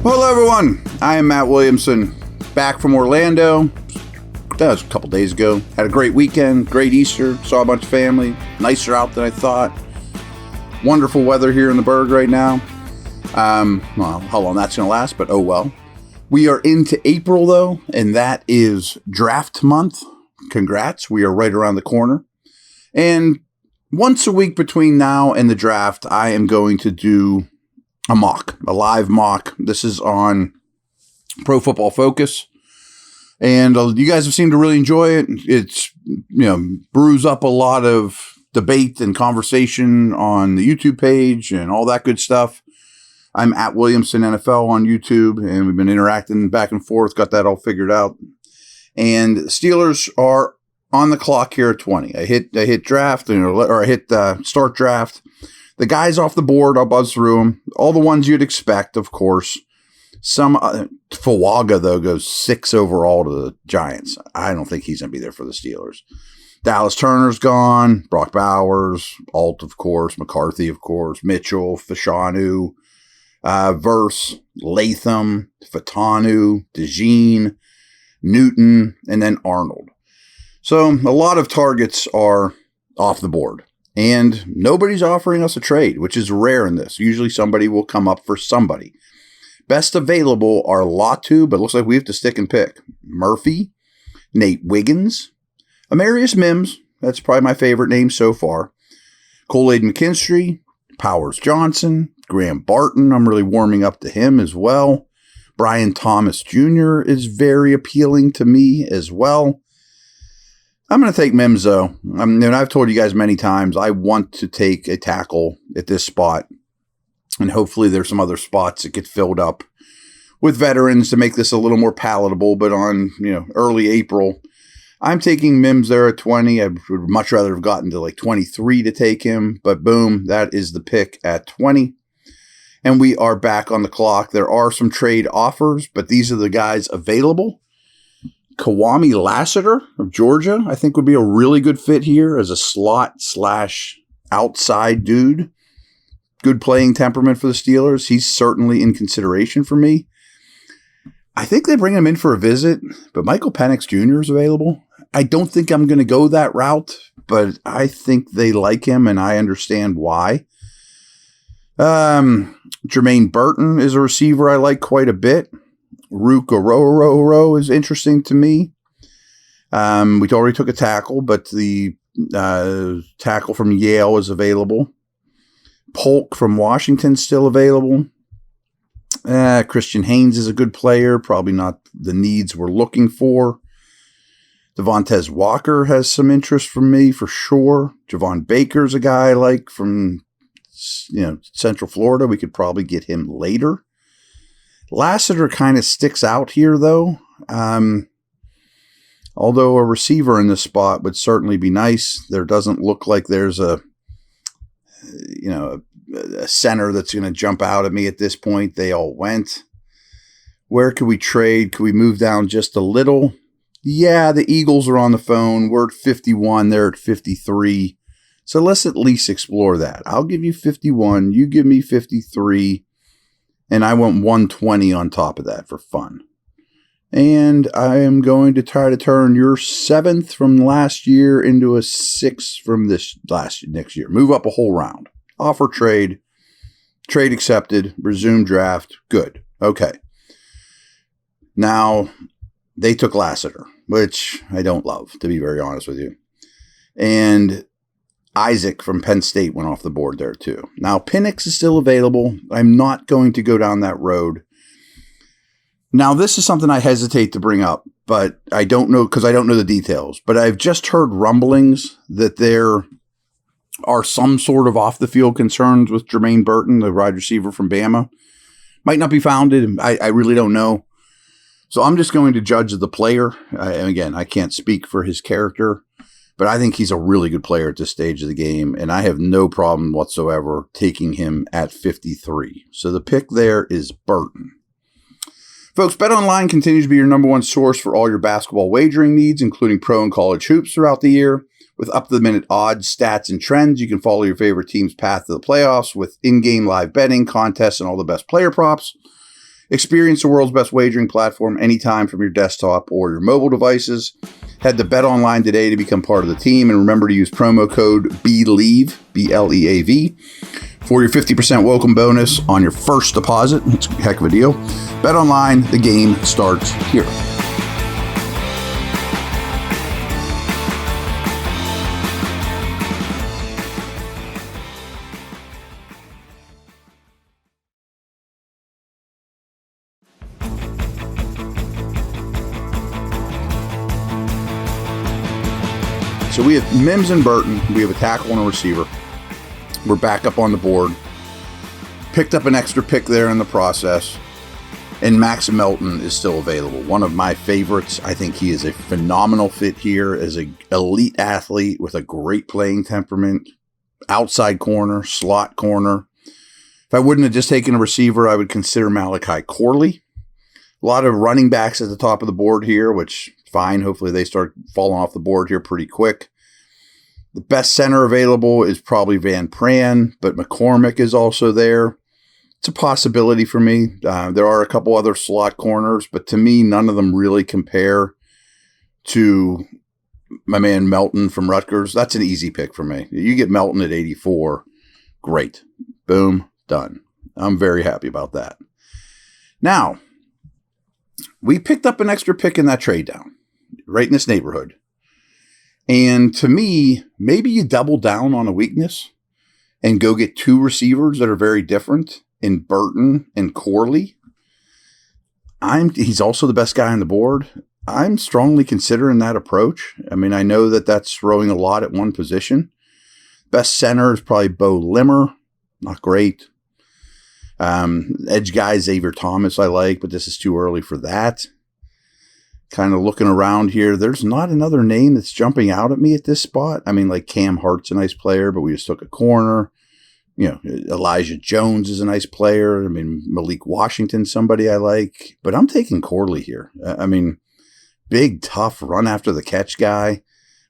Well, hello everyone. I am Matt Williamson, back from Orlando. That was a couple days ago. Had a great weekend, great Easter, saw a bunch of family. Nicer out than I thought. Wonderful weather here in the Berg right now. Well, how long that's going to last, but oh well. We are into April though, and that is draft month. Congrats, we are right around the corner. And once a week between now and the draft, I am going to do a live mock. This is on Pro Football Focus. And you guys have seemed to really enjoy it. It's, brews up a lot of debate and conversation on the YouTube page and all that good stuff. I'm at Williamson NFL on YouTube, and we've been interacting back and forth, got that all figured out. And the Steelers are on the clock here at 20. I hit draft, or I hit start draft. The guys off the board, I'll buzz through them. All the ones you'd expect, of course. Some Fawaga, though, goes 6 overall to the Giants. I don't think he's going to be there for the Steelers. Dallas Turner's gone. Brock Bowers. Alt, of course. McCarthy, of course. Mitchell. Fashanu. Verse. Latham. Fatanu. DeJean. Newton. And then Arnold. So a lot of targets are off the board. And nobody's offering us a trade, which is rare in this. Usually somebody will come up for somebody. Best available are Latu, but it looks like we have to stick and pick. Murphy, Nate Wiggins, Amarius Mims, that's probably my favorite name so far. Kool-Aid McKinstry, Powers Johnson, Graham Barton, I'm really warming up to him as well. Brian Thomas Jr. is very appealing to me as well. I'm going to take Mims, though. I've told you guys many times, I want to take a tackle at this spot. And hopefully there's some other spots that get filled up with veterans to make this a little more palatable. But on, early April, I'm taking Mims there at 20. I would much rather have gotten to like 23 to take him. But boom, that is the pick at 20. And we are back on the clock. There are some trade offers, but these are the guys available. Kawami Lassiter of Georgia, I think would be a really good fit here as a slot/outside dude. Good playing temperament for the Steelers. He's certainly in consideration for me. I think they bring him in for a visit, but Michael Penix Jr. is available. I don't think I'm going to go that route, but I think they like him, and I understand why. Jermaine Burton is a receiver I like quite a bit. Rook Ororo is interesting to me. We already took a tackle, but the tackle from Yale is available. Polk from Washington still available. Christian Haynes is a good player, probably not the needs we're looking for. Devontae Walker has some interest from me for sure. Javon Baker's a guy I like from Central Florida. We could probably get him later. Lassiter kind of sticks out here, though. Although a receiver in this spot would certainly be nice. There doesn't look like there's a center that's going to jump out at me at this point. They all went. Where could we trade? Could we move down just a little? Yeah, the Eagles are on the phone. We're at 51. They're at 53. So let's at least explore that. I'll give you 51. You give me 53. And I want 120 on top of that for fun. And I am going to try to turn your 7th from last year into a 6th from next year. Move up a whole round. Offer trade. Trade accepted. Resume draft. Good. Okay. Now, they took Lassiter, which I don't love, to be very honest with you. And Isaac from Penn State went off the board there too. Now, Penix is still available. I'm not going to go down that road. Now, this is something I hesitate to bring up, but I don't know because I don't know the details. But I've just heard rumblings that there are some sort of off-the-field concerns with Jermaine Burton, the wide receiver from Bama. Might not be founded. I really don't know. So I'm just going to judge the player. And again, I can't speak for his character. But I think he's a really good player at this stage of the game, and I have no problem whatsoever taking him at 53. So the pick there is Burton. Folks, BetOnline continues to be your number one source for all your basketball wagering needs, including pro and college hoops throughout the year. With up-to-the-minute odds, stats, and trends, you can follow your favorite team's path to the playoffs with in-game live betting, contests, and all the best player props. Experience the world's best wagering platform anytime from your desktop or your mobile devices. Head to BetOnline today to become part of the team, and remember to use promo code BELIEVE, BLEAV, for your 50% welcome bonus on your first deposit. It's a heck of a deal. BetOnline, the game starts here. So we have Mims and Burton. We have a tackle and a receiver. We're back up on the board. Picked up an extra pick there in the process. And Max Melton is still available. One of my favorites. I think he is a phenomenal fit here as an elite athlete with a great playing temperament. Outside corner, slot corner. If I wouldn't have just taken a receiver, I would consider Malachi Corley. A lot of running backs at the top of the board here, which fine. Hopefully they start falling off the board here pretty quick. The best center available is probably Van Pran, but McCormick is also there. It's a possibility for me. There are a couple other slot corners, but to me, none of them really compare to my man Melton from Rutgers. That's an easy pick for me. You get Melton at 84, great. Boom, done. I'm very happy about that. Now, we picked up an extra pick in that trade down, right in this neighborhood. And to me, maybe you double down on a weakness and go get two receivers that are very different in Burton and Corley. He's also the best guy on the board. I'm strongly considering that approach. I mean, I know that that's throwing a lot at one position. Best center is probably Bo Limmer. Not great. Edge guy Xavier Thomas I like, but this is too early for that. Kind of looking around here, there's not another name that's jumping out at me at this spot. I mean, like Cam Hart's a nice player, but we just took a corner. You know, Elijah Jones is a nice player. I mean, Malik Washington's somebody I like, but I'm taking Corley here. I mean, big, tough, run after the catch guy.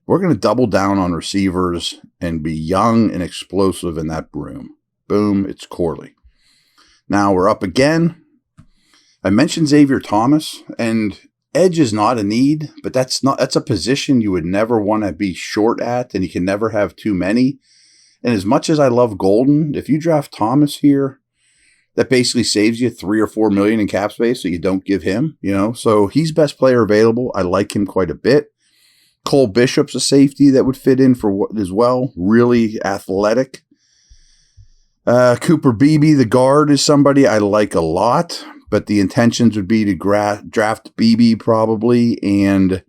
We're going to double down on receivers and be young and explosive in that room. Boom, it's Corley. Now we're up again. I mentioned Xavier Thomas, and edge is not a need, but that's a position you would never want to be short at, and you can never have too many. And as much as I love Golden, if you draft Thomas here, that basically saves you $3 or $4 million in cap space that you don't give him, you know. So he's best player available. I like him quite a bit. Cole Bishop's a safety that would fit in for what as well. Really athletic. Cooper Beebe, the guard, is somebody I like a lot, but the intentions would be to draft Beebe probably and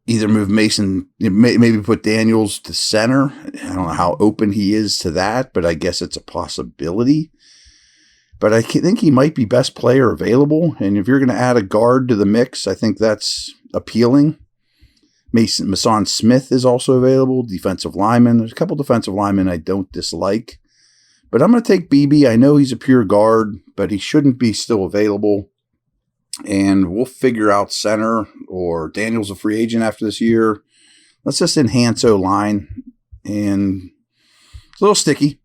either move Mason, maybe put Daniels to center. I don't know how open he is to that, but I guess it's a possibility. But I think he might be best player available, and if you're going to add a guard to the mix, I think that's appealing. Mason Smith is also available, defensive lineman. There's a couple defensive linemen I don't dislike. But I'm going to take BB. I know he's a pure guard, but he shouldn't be still available. And we'll figure out center, or Daniel's a free agent after this year. Let's just enhance O-line. And it's a little sticky.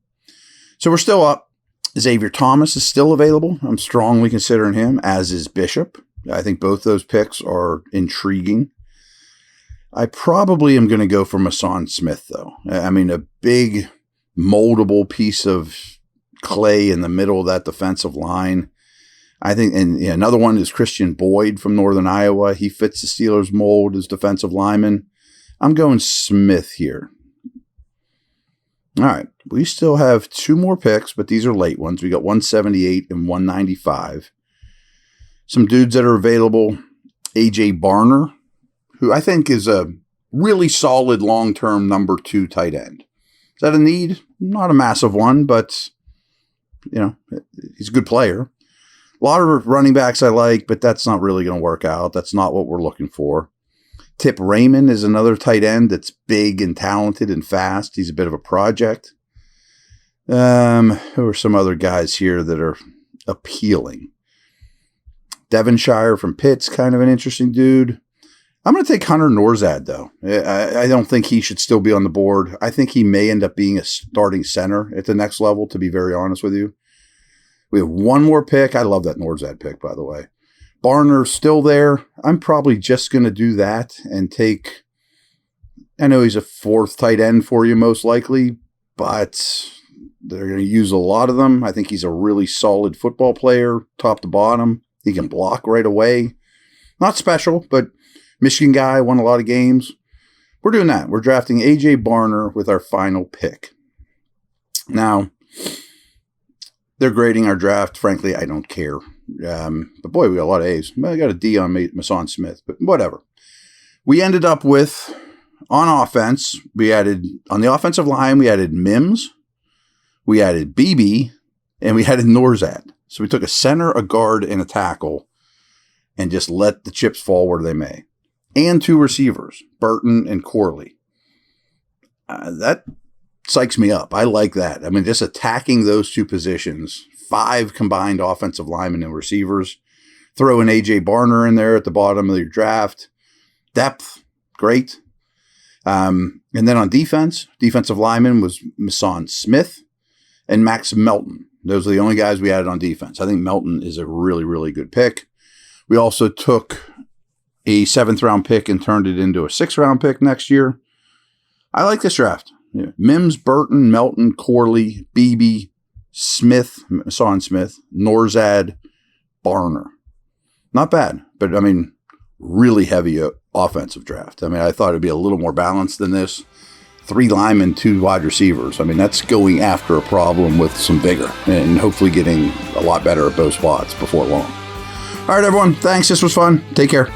So we're still up. Xavier Thomas is still available. I'm strongly considering him, as is Bishop. I think both those picks are intriguing. I probably am going to go for Mason Smith, though. I mean, a big, moldable piece of clay in the middle of that defensive line. I think, and another one is Christian Boyd from Northern Iowa. He fits the Steelers' mold as defensive lineman. I'm going Smith here. All right. We still have two more picks, but these are late ones. We got 178 and 195. Some dudes that are available. AJ Barner, who I think is a really solid long-term number 2 tight end. Is that a need? Not a massive one, but, he's a good player. A lot of running backs I like, but that's not really going to work out. That's not what we're looking for. Tip Raymond is another tight end that's big and talented and fast. He's a bit of a project. Who are some other guys here that are appealing? Devonshire from Pitt's kind of an interesting dude. I'm going to take Hunter Norzad, though. I don't think he should still be on the board. I think he may end up being a starting center at the next level, to be very honest with you. We have one more pick. I love that Norzad pick, by the way. Barner's still there. I'm probably just going to do that and take, I know he's a fourth tight end for you most likely, but they're going to use a lot of them. I think he's a really solid football player, top to bottom. He can block right away. Not special, but Michigan guy, won a lot of games. We're doing that. We're drafting A.J. Barner with our final pick. Now, they're grading our draft. Frankly, I don't care. But boy, we got a lot of A's. I got a D on Mason Smith, but whatever. We ended up with, on offense, on the offensive line, we added Mims, we added BB, and we added Norzad. So we took a center, a guard, and a tackle, and just let the chips fall where they may. And 2 receivers, Burton and Corley. That psychs me up. I like that. I mean, just attacking those 2 positions, 5 combined offensive linemen and receivers. Throw an A.J. Barner in there at the bottom of your draft. Depth, great. And then on defensive lineman was Mason Smith and Max Melton. Those are the only guys we added on defense. I think Melton is a really, really good pick. We also took a 7th-round pick and turned it into a 6th-round pick next year. I like this draft. Yeah. Mims, Burton, Melton, Corley, Beebe, Smith, Mason Smith, Norzad, Barner. Not bad, but I mean, really heavy offensive draft. I mean, I thought it'd be a little more balanced than this. 3 linemen, 2 wide receivers. I mean, that's going after a problem with some vigor and hopefully getting a lot better at both spots before long. All right, everyone. Thanks. This was fun. Take care.